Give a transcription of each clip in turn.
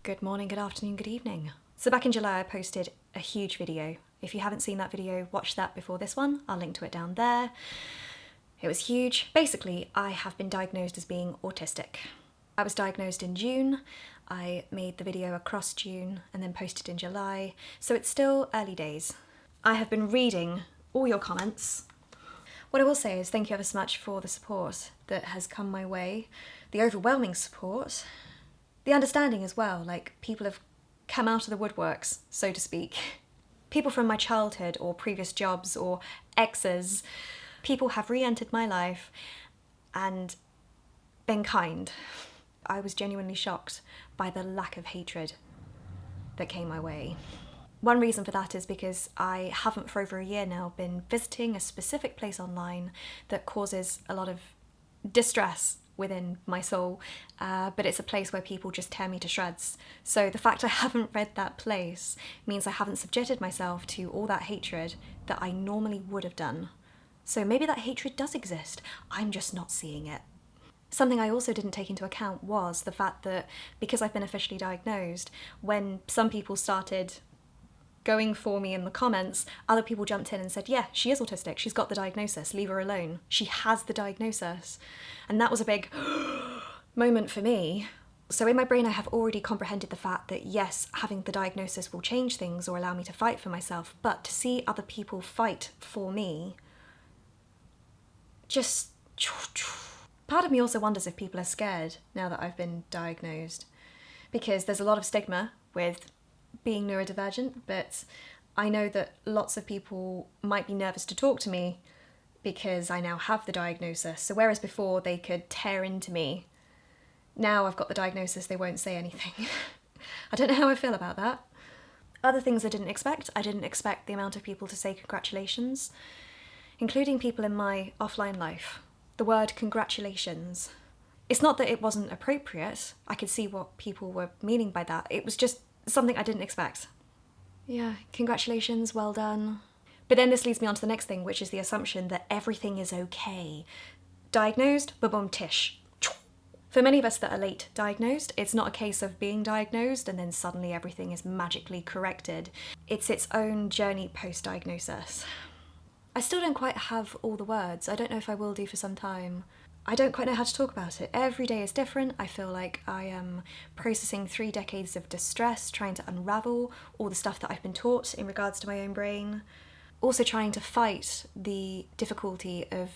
Good morning, good afternoon, good evening. So back in July I posted a huge video. If you haven't seen that video, watch that before this one. I'll link to it down there. It was huge. Basically, I have been diagnosed as being autistic. I was diagnosed in June. I made the video across June and then posted in July. So it's still early days. I have been reading all your comments. What I will say is thank you ever so much for the support that has come my way. The overwhelming support. The understanding as well, like people have come out of the woodworks, so to speak. People from my childhood or previous jobs or exes, people have re-entered my life and been kind. I was genuinely shocked by the lack of hatred that came my way. One reason for that is because I haven't for over a year now been visiting a specific place online that causes a lot of distress within my soul, but it's a place where people just tear me to shreds. So the fact I haven't read that place means I haven't subjected myself to all that hatred that I normally would have done. So maybe that hatred does exist, I'm just not seeing it. Something I also didn't take into account was the fact that because I've been officially diagnosed, when some people started going for me in the comments, other people jumped in and said, yeah, she is autistic, she's got the diagnosis, leave her alone. She has the diagnosis. And that was a big moment for me. So in my brain I have already comprehended the fact that yes, having the diagnosis will change things or allow me to fight for myself, but to see other people fight for me, just... Part of me also wonders if people are scared now that I've been diagnosed, because there's a lot of stigma with being neurodivergent, but I know that lots of people might be nervous to talk to me because I now have the diagnosis. So whereas before they could tear into me, now I've got the diagnosis, they won't say anything. I don't know how I feel about that. Other things I didn't expect the amount of people to say congratulations, including people in my offline life. The word congratulations. It's not that it wasn't appropriate, I could see what people were meaning by that, it was just something I didn't expect. Yeah, congratulations, well done. But then this leads me on to the next thing, which is the assumption that everything is okay. Diagnosed, ba-boom, tish. For many of us that are late diagnosed, it's not a case of being diagnosed and then suddenly everything is magically corrected. It's its own journey post-diagnosis. I still don't quite have all the words. I don't know if I will do for some time. I don't quite know how to talk about it. Every day is different. I feel like I am processing 3 decades of distress, trying to unravel all the stuff that I've been taught in regards to my own brain. Also trying to fight the difficulty of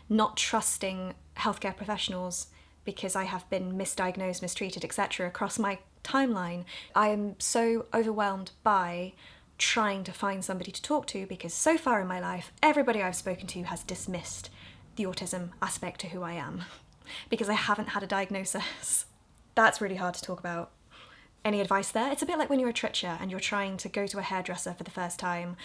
not trusting healthcare professionals because I have been misdiagnosed, mistreated, etc. across my timeline. I am so overwhelmed by trying to find somebody to talk to because so far in my life, everybody I've spoken to has dismissed the autism aspect to who I am because I haven't had a diagnosis. That's really hard to talk about. Any advice there? It's a bit like when you're a Tritcher and you're trying to go to a hairdresser for the first time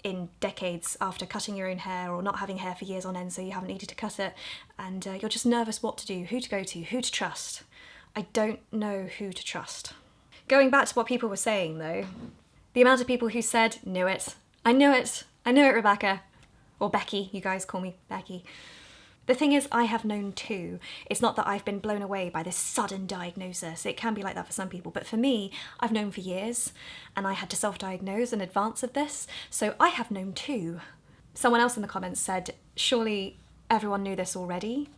in decades after cutting your own hair or not having hair for years on end, so you haven't needed to cut it, and you're just nervous what to do, who to go to, who to trust. I don't know who to trust. Going back to what people were saying though, the amount of people who said, knew it, I knew it, Rebecca, or Becky, you guys call me Becky. The thing is, I have known too. It's not that I've been blown away by this sudden diagnosis. It can be like that for some people, but for me, I've known for years, and I had to self-diagnose in advance of this, so I have known too. Someone else in the comments said, surely everyone knew this already?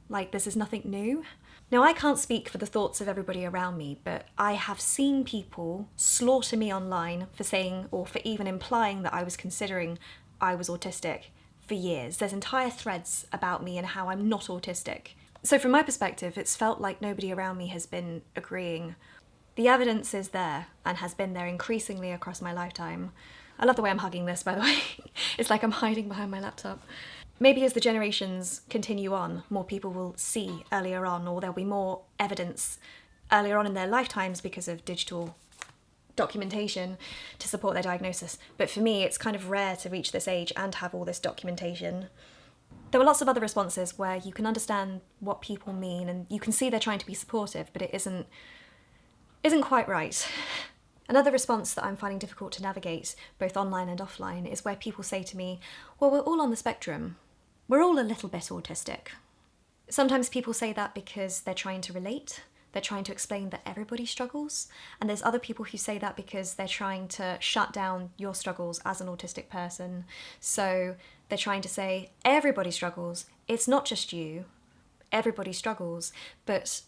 Like, this is nothing new? Now, I can't speak for the thoughts of everybody around me, but I have seen people slaughter me online for saying, or for even implying that I was considering I was autistic for years. There's entire threads about me and how I'm not autistic. So from my perspective, it's felt like nobody around me has been agreeing. The evidence is there and has been there increasingly across my lifetime. I love the way I'm hugging this, by the way. It's like I'm hiding behind my laptop. Maybe as the generations continue on, more people will see earlier on, or there'll be more evidence earlier on in their lifetimes because of digital documentation to support their diagnosis. But for me, it's kind of rare to reach this age and have all this documentation. There were lots of other responses where you can understand what people mean and you can see they're trying to be supportive, but it isn't quite right. Another response that I'm finding difficult to navigate, both online and offline, is where people say to me, well, we're all on the spectrum. We're all a little bit autistic. Sometimes people say that because they're trying to relate. they're trying to explain that everybody struggles. And there's other people who say that because they're trying to shut down your struggles as an autistic person. So they're trying to say, everybody struggles. It's not just you. Everybody struggles. But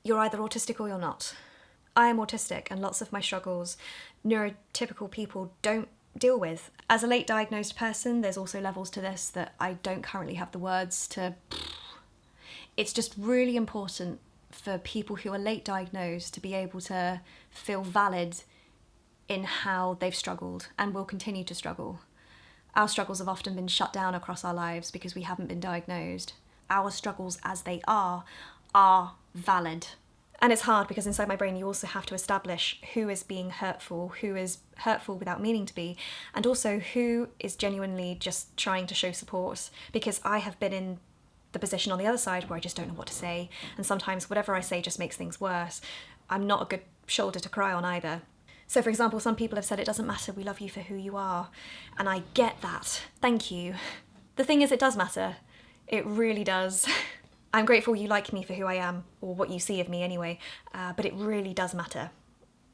you're either autistic or you're not. I am autistic, and lots of my struggles neurotypical people don't deal with. As a late diagnosed person, there's also levels to this that I don't currently have the words to. It's just really important for people who are late diagnosed to be able to feel valid in how they've struggled and will continue to struggle. Our struggles have often been shut down across our lives because we haven't been diagnosed. Our struggles as they are valid. And it's hard because inside my brain you also have to establish who is being hurtful, who is hurtful without meaning to be, and also who is genuinely just trying to show support, because I have been in the position on the other side where I just don't know what to say, and sometimes whatever I say just makes things worse. I'm not a good shoulder to cry on either. So for example, some people have said, it doesn't matter, we love you for who you are, and I get that. Thank you. The thing is, it does matter. It really does. I'm grateful you like me for who I am, or what you see of me anyway, but it really does matter.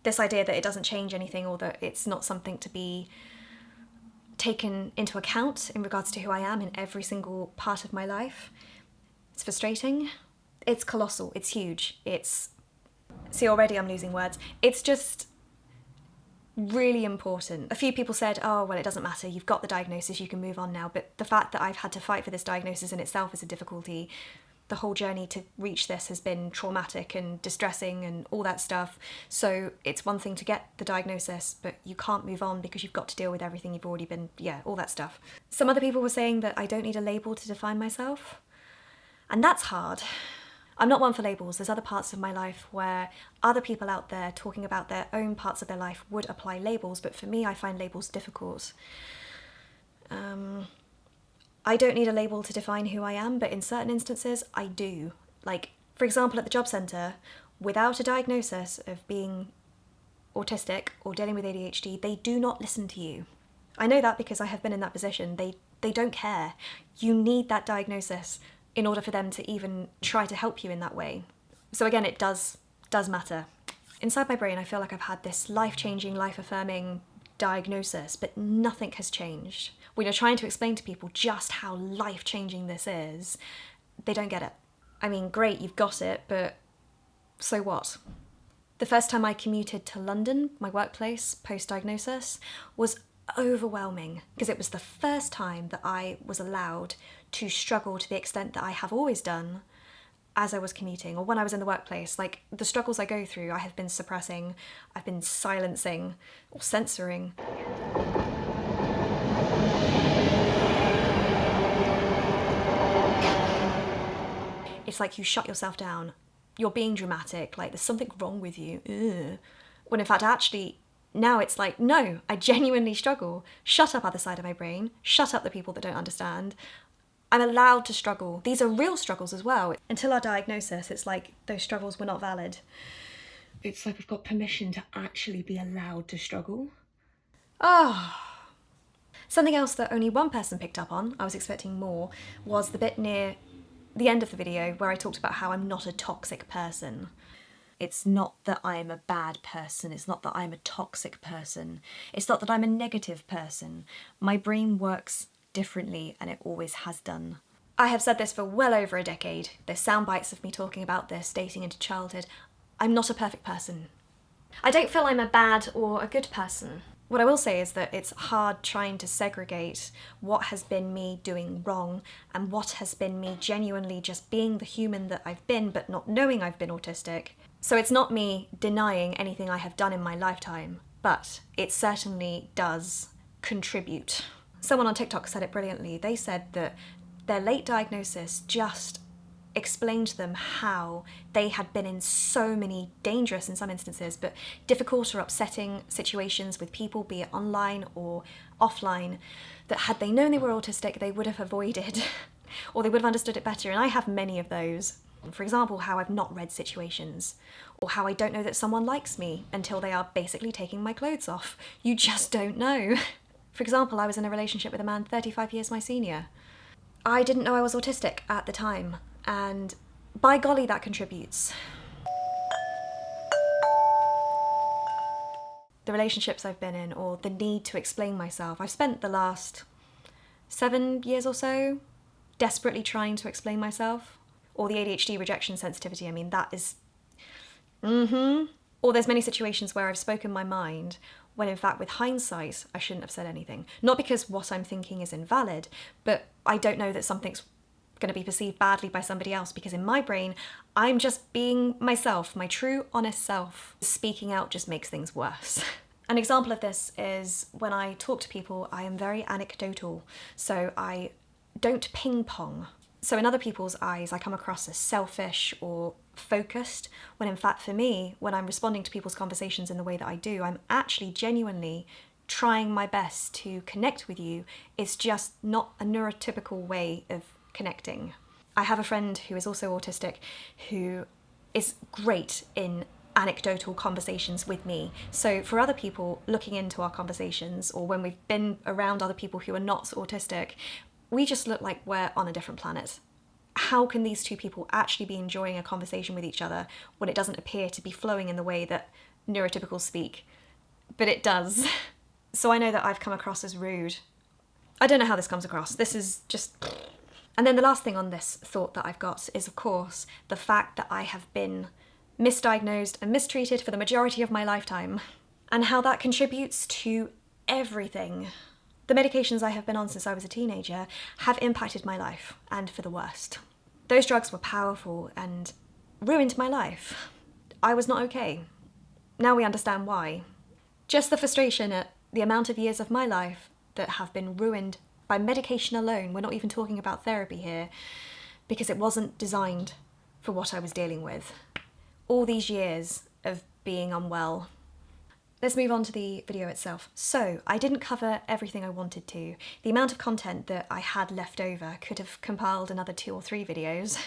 This idea that it doesn't change anything, or that it's not something to be taken into account in regards to who I am in every single part of my life, it's frustrating. It's colossal, it's huge, see, already I'm losing words. It's just really important. A few people said, oh, well, it doesn't matter, you've got the diagnosis, you can move on now, but the fact that I've had to fight for this diagnosis in itself is a difficulty. The whole journey to reach this has been traumatic and distressing and all that stuff. So it's one thing to get the diagnosis, but you can't move on because you've got to deal with everything you've already been, all that stuff. Some other people were saying that I don't need a label to define myself. And that's hard. I'm not one for labels. There's other parts of my life where other people out there talking about their own parts of their life would apply labels, but for me, I find labels difficult. I don't need a label to define who I am, but in certain instances, I do. Like, for example, at the job centre, without a diagnosis of being autistic or dealing with ADHD, they do not listen to you. I know that because I have been in that position. They don't care. You need that diagnosis in order for them to even try to help you in that way. So again, it does matter. Inside my brain, I feel like I've had this life-changing, life-affirming diagnosis, but nothing has changed. When you're trying to explain to people just how life-changing this is, they don't get it. I mean, great, you've got it, but so what? The first time I commuted to London, my workplace, post-diagnosis, was overwhelming because it was the first time that I was allowed to struggle to the extent that I have always done as I was commuting or when I was in the workplace. Like, the struggles I go through, I have been suppressing, I've been silencing or censoring. It's like you shut yourself down. You're being dramatic, like there's something wrong with you. Ugh. When in fact, actually, now it's like, no, I genuinely struggle. Shut up, other side of my brain. Shut up, the people that don't understand. I'm allowed to struggle. These are real struggles as well. Until our diagnosis, it's like those struggles were not valid. It's like we've got permission to actually be allowed to struggle. Something else that only one person picked up on, I was expecting more, was the bit near the end of the video where I talked about how I'm not a toxic person. It's not that I'm a bad person, it's not that I'm a toxic person, it's not that I'm a negative person. My brain works differently and it always has done. I have said this for well over a decade. There's sound bites of me talking about this, dating into childhood. I'm not a perfect person. I don't feel I'm a bad or a good person. What I will say is that it's hard trying to segregate what has been me doing wrong and what has been me genuinely just being the human that I've been but not knowing I've been autistic. So it's not me denying anything I have done in my lifetime, but it certainly does contribute. Someone on TikTok said it brilliantly. They said that their late diagnosis just explained to them how they had been in so many dangerous, in some instances, but difficult or upsetting situations with people, be it online or offline, that had they known they were autistic, they would have avoided, or they would have understood it better. And I have many of those. For example, how I've not read situations, or how I don't know that someone likes me until they are basically taking my clothes off. You just don't know. For example, I was in a relationship with a man 35 years my senior. I didn't know I was autistic at the time, and by golly, that contributes. the relationships I've been in, or the need to explain myself. I've spent the last 7 years or so desperately trying to explain myself. Or the ADHD rejection sensitivity, I mean, that is... Or there's many situations where I've spoken my mind when in fact with hindsight I shouldn't have said anything. Not because what I'm thinking is invalid, but I don't know that something's going to be perceived badly by somebody else, because in my brain I'm just being myself, my true honest self. Speaking out just makes things worse. An example of this is when I talk to people, I am very anecdotal, so I don't ping pong. So in other people's eyes, I come across as selfish or focused, when in fact for me, when I'm responding to people's conversations in the way that I do, I'm actually genuinely trying my best to connect with you. It's just not a neurotypical way of connecting. I have a friend who is also autistic who is great in anecdotal conversations with me. So for other people looking into our conversations, or when we've been around other people who are not autistic, we just look like we're on a different planet. How can these two people actually be enjoying a conversation with each other when it doesn't appear to be flowing in the way that neurotypicals speak? But it does. So I know that I've come across as rude. I don't know how this comes across. This is just... And then the last thing on this thought that I've got is, of course, the fact that I have been misdiagnosed and mistreated for the majority of my lifetime, and how that contributes to everything. The medications I have been on since I was a teenager have impacted my life, and for the worst. Those drugs were powerful and ruined my life. I was not okay. Now we understand why. Just the frustration at the amount of years of my life that have been ruined by medication alone. We're not even talking about therapy here, because it wasn't designed for what I was dealing with. All these years of being unwell. Let's move on to the video itself. So, I didn't cover everything I wanted to. The amount of content that I had left over could have compiled another 2 or 3 videos.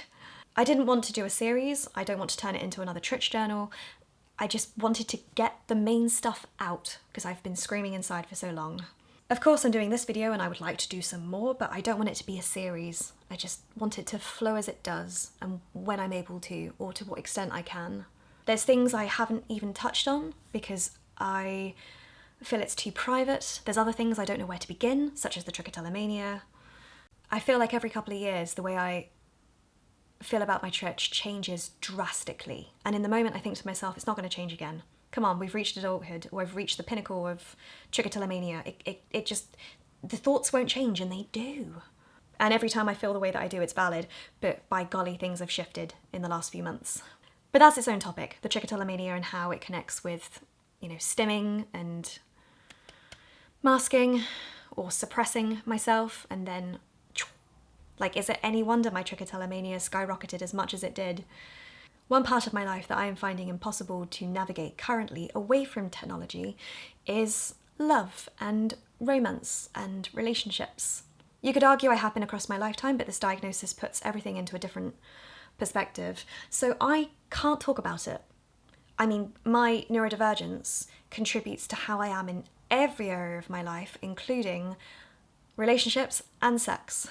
I didn't want to do a series. I don't want to turn it into another Tritch journal. I just wanted to get the main stuff out, because I've been screaming inside for so long. Of course I'm doing this video and I would like to do some more, but I don't want it to be a series. I just want it to flow as it does, and when I'm able to, or to what extent I can. There's things I haven't even touched on because I feel it's too private. There's other things I don't know where to begin, such as the trichotillomania. I feel like every couple of years the way I feel about my Tritch changes drastically, and in the moment I think to myself, it's not going to change again. Come on, we've reached adulthood, or I've reached the pinnacle of trichotillomania. It just, the thoughts won't change, and they do. And every time I feel the way that I do, it's valid, but by golly, things have shifted in the last few months. But that's its own topic, the trichotillomania and how it connects with, you know, stimming and masking or suppressing myself, and then, like, is it any wonder my trichotillomania skyrocketed as much as it did? One part of my life that I am finding impossible to navigate currently away from technology is love and romance and relationships. You could argue I have been across my lifetime, but this diagnosis puts everything into a different perspective, so I can't talk about it. I mean, my neurodivergence contributes to how I am in every area of my life, including relationships and sex.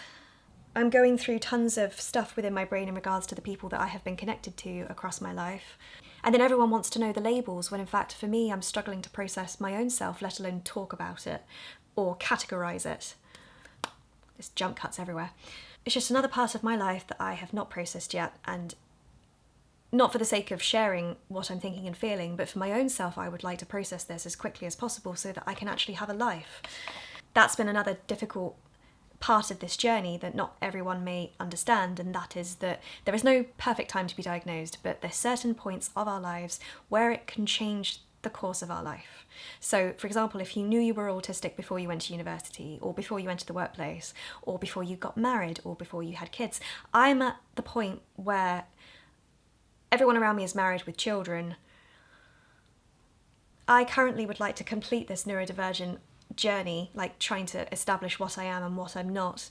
I'm going through tons of stuff within my brain in regards to the people that I have been connected to across my life. And then everyone wants to know the labels, when in fact for me I'm struggling to process my own self, let alone talk about it or categorise it. There's jump cuts everywhere. It's just another part of my life that I have not processed yet, and not for the sake of sharing what I'm thinking and feeling, but for my own self I would like to process this as quickly as possible so that I can actually have a life. That's been another difficult part of this journey that not everyone may understand, and that is that there is no perfect time to be diagnosed, but there's certain points of our lives where it can change the course of our life. So, for example, if you knew you were autistic before you went to university, or before you entered the workplace, or before you got married, or before you had kids, I'm at the point where everyone around me is married with children. I currently would like to complete this neurodivergent journey, like trying to establish what I am and what I'm not,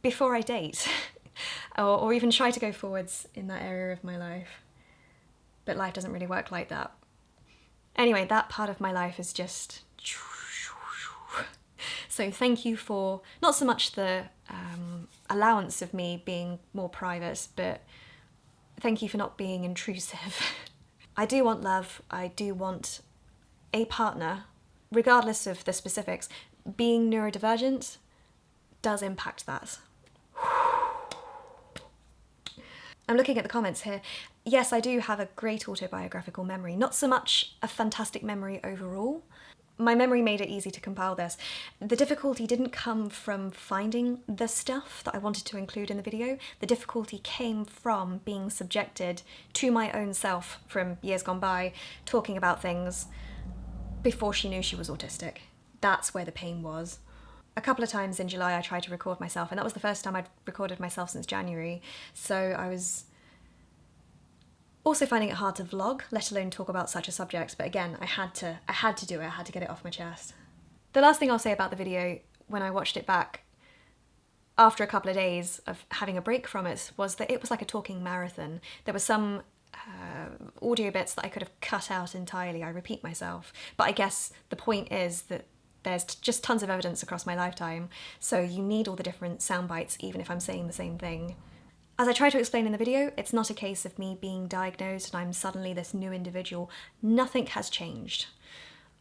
before I date, or even try to go forwards in that area of my life. But life doesn't really work like that. Anyway, that part of my life is just... So thank you for not so much the allowance of me being more private, but thank you for not being intrusive. I do want love, I do want a partner, regardless of the specifics, being neurodivergent does impact that. I'm looking at the comments here. Yes, I do have a great autobiographical memory, not so much a fantastic memory overall. My memory made it easy to compile this. The difficulty didn't come from finding the stuff that I wanted to include in the video. The difficulty came from being subjected to my own self from years gone by, talking about things before she knew she was autistic. That's where the pain was. A couple of times in July I tried to record myself, and that was the first time I'd recorded myself since January, so I was also finding it hard to vlog, let alone talk about such a subject, but again, I had to do it, I had to get it off my chest. The last thing I'll say about the video, when I watched it back after a couple of days of having a break from it, was that it was like a talking marathon. There were some audio bits that I could have cut out entirely, I repeat myself, but I guess the point is that there's just tons of evidence across my lifetime, so you need all the different sound bites even if I'm saying the same thing. As I try to explain in the video, it's not a case of me being diagnosed and I'm suddenly this new individual. Nothing has changed.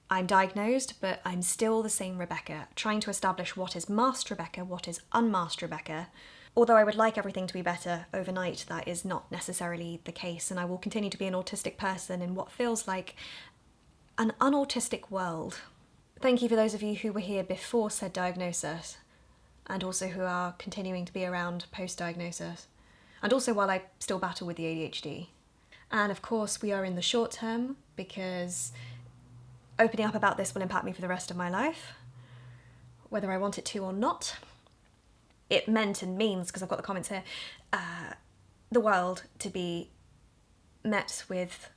I'm diagnosed, but I'm still the same Rebecca, trying to establish what is masked Rebecca, what is unmasked Rebecca. Although I would like everything to be better overnight, that is not necessarily the case, and I will continue to be an autistic person in what feels like an unautistic world. Thank you for those of you who were here before said diagnosis, and also who are continuing to be around post-diagnosis, and also while I still battle with the ADHD. And of course we are in the short term, because opening up about this will impact me for the rest of my life, whether I want it to or not. It meant and means, because I've got the comments here, the world to be met with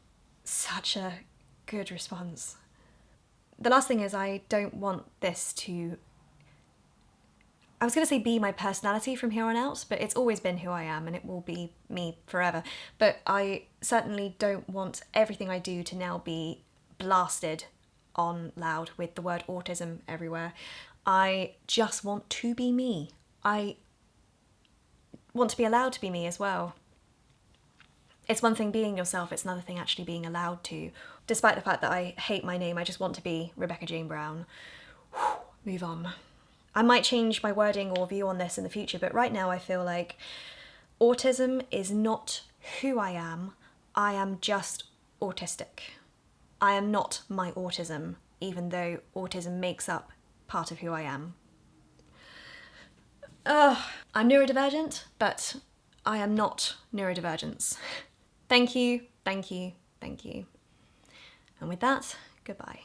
such a good response. The last thing is, I don't want this to, I was going to say be my personality from here on out, but it's always been who I am and it will be me forever. But I certainly don't want everything I do to now be blasted on loud with the word autism everywhere. I just want to be me. I want to be allowed to be me as well. It's one thing being yourself, it's another thing actually being allowed to. Despite the fact that I hate my name, I just want to be Rebecca Jane Brown. Move on. I might change my wording or view on this in the future, but right now I feel like autism is not who I am just autistic. I am not my autism, even though autism makes up part of who I am. I'm neurodivergent, but I am not neurodivergence. Thank you, thank you, thank you. And with that, goodbye.